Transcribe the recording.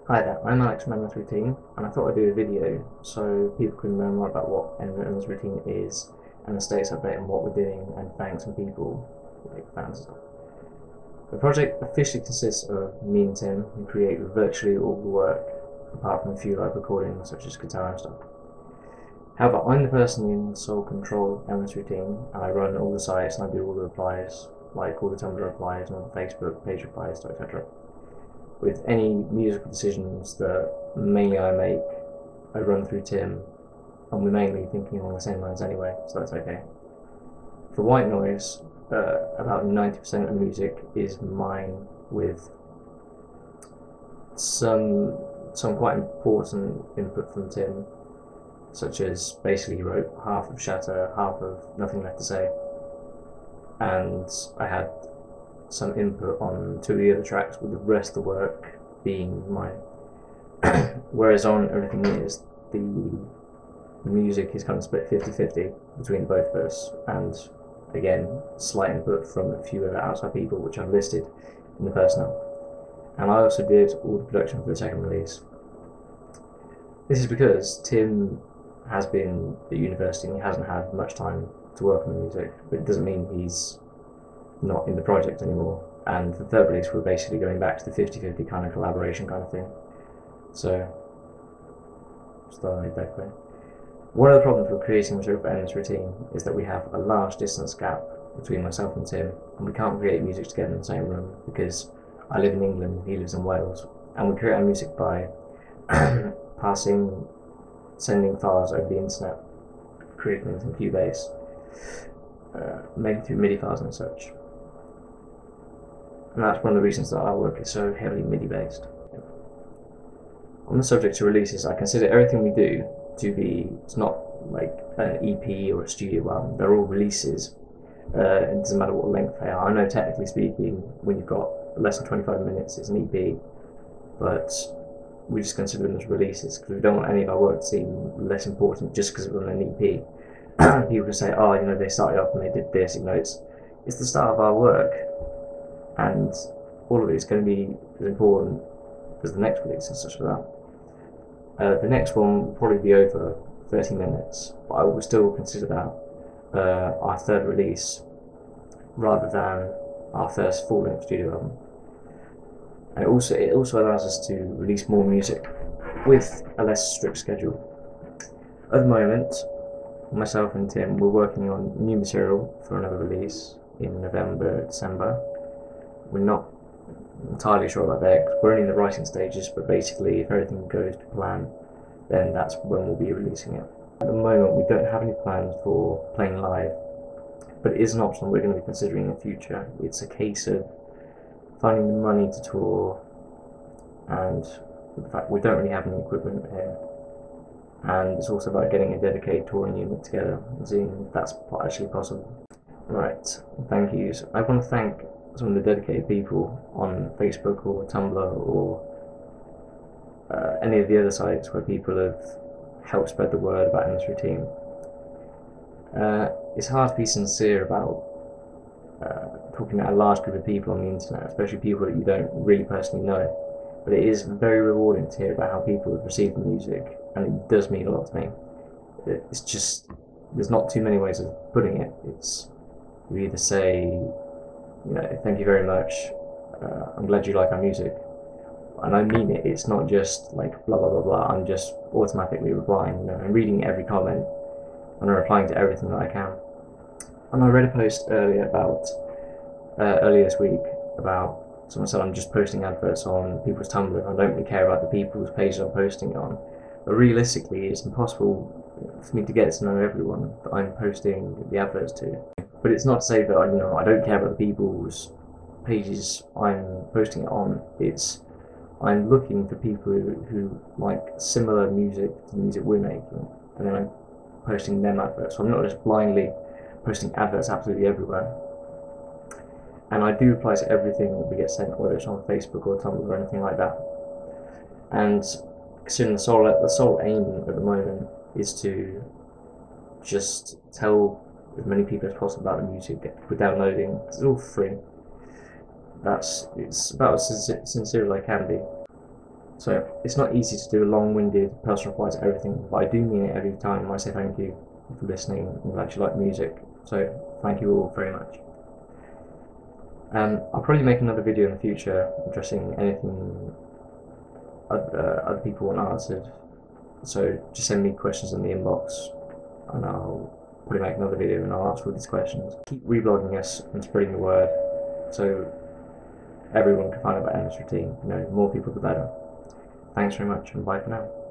Hi there, I'm Alex from Endless Routine, and I thought I'd do a video so people can learn more about what Endless Routine is and the status update on what we're doing, and thank some people, like fans and stuff. The project officially consists of me and Tim, who create virtually all the work, apart from a few live recordings such as guitar and stuff. However, I'm the person in sole control of Endless Routine, and I run all the sites and I do all the replies, like all the Tumblr replies and all the Facebook page replies, etc. With any musical decisions that mainly I make, I run through Tim, and we're mainly thinking along the same lines anyway, so that's okay. For white noise, about 90% of music is mine, with some quite important input from Tim, such as basically he wrote half of Shatter, half of Nothing Left to Say, and I had some input on two of the other tracks, with the rest of the work being mine. Whereas on Everything Is, the music is kind of split 50-50 between both of us, and again, slight input from a few other outside people which I've listed in the personnel. And I also did all the production for the second release. This is because Tim has been at university and he hasn't had much time to work on the music, but it doesn't mean he's not in the project anymore. And the third release, we're basically going back to the 50-50 kind of collaboration kind of thing. So, starting with both. One of the problems with creating material for Endless Routine is that we have a large distance gap between myself and Tim, and we can't create music together in the same room because I live in England, he lives in Wales, and we create our music by sending files over the internet, creating them in Cubase, making through MIDI files and such. And that's one of the reasons that our work is so heavily MIDI based. On the subject of releases, I consider everything we do to be, it's not like an EP or a studio album, they're all releases. It doesn't matter what length they are. I know technically speaking, when you've got less than 25 minutes, it's an EP, but we just consider them as releases because we don't want any of our work to seem less important just because we're on an EP. People can say, oh, you know, they started off and they did this, you know, it's the start of our work, and all of it is going to be as important as the next release and such like that. The next one will probably be over 30 minutes, but I will still consider that our third release rather than our first full-length studio album. And it also allows us to release more music with a less strict schedule. At the moment, myself and Tim, we're working on new material for another release in November, December. We're not entirely sure about that because we're only in the writing stages, but basically if everything goes to plan, then that's when we'll be releasing it. At the moment we don't have any plans for playing live, but it is an option we're going to be considering in the future. It's a case of finding the money to tour, and in fact we don't really have any equipment here, and it's also about getting a dedicated touring unit together and seeing if that's actually possible. Right, thank yous. I want to thank some of the dedicated people on Facebook or Tumblr or any of the other sites where people have helped spread the word about Endless Routine. It's hard to be sincere about talking about a large group of people on the internet, especially people that you don't really personally know, but it is very rewarding to hear about how people have received the music, and it does mean a lot to me. It's just, there's not too many ways of putting it. It's, you either say, you know, thank you very much, I'm glad you like our music, and I mean it. It's not just like blah blah blah blah, I'm just automatically replying, you know, I'm reading every comment and I'm replying to everything that I can. And I read a post earlier this week about someone said I'm just posting adverts on people's Tumblr, I don't really care about the people's pages I'm posting it on, but realistically it's impossible for me to get to know everyone that I'm posting the adverts to. But it's not to say that, you know, I don't care about the people's pages I'm posting it on. It's, I'm looking for people who like similar music to the music we're making, and then I'm posting them adverts. So I'm not just blindly posting adverts absolutely everywhere. And I do reply to everything that we get sent, whether it's on Facebook or Tumblr or anything like that. And considering the sole aim at the moment is to just tell as many people as possible about the music that we're downloading. It's all free. It's about as sincere as I can be. So it's not easy to do a long-winded personal reply to everything, but I do mean it every time I say thank you for listening and you actually like music. So thank you all very much. I'll probably make another video in the future addressing anything other people want answered. So just send me questions in the inbox and I'll probably make another video and I'll answer all these questions. Keep reblogging us and spreading the word so everyone can find out about MS routine. You know, more people the better. Thanks very much and bye for now.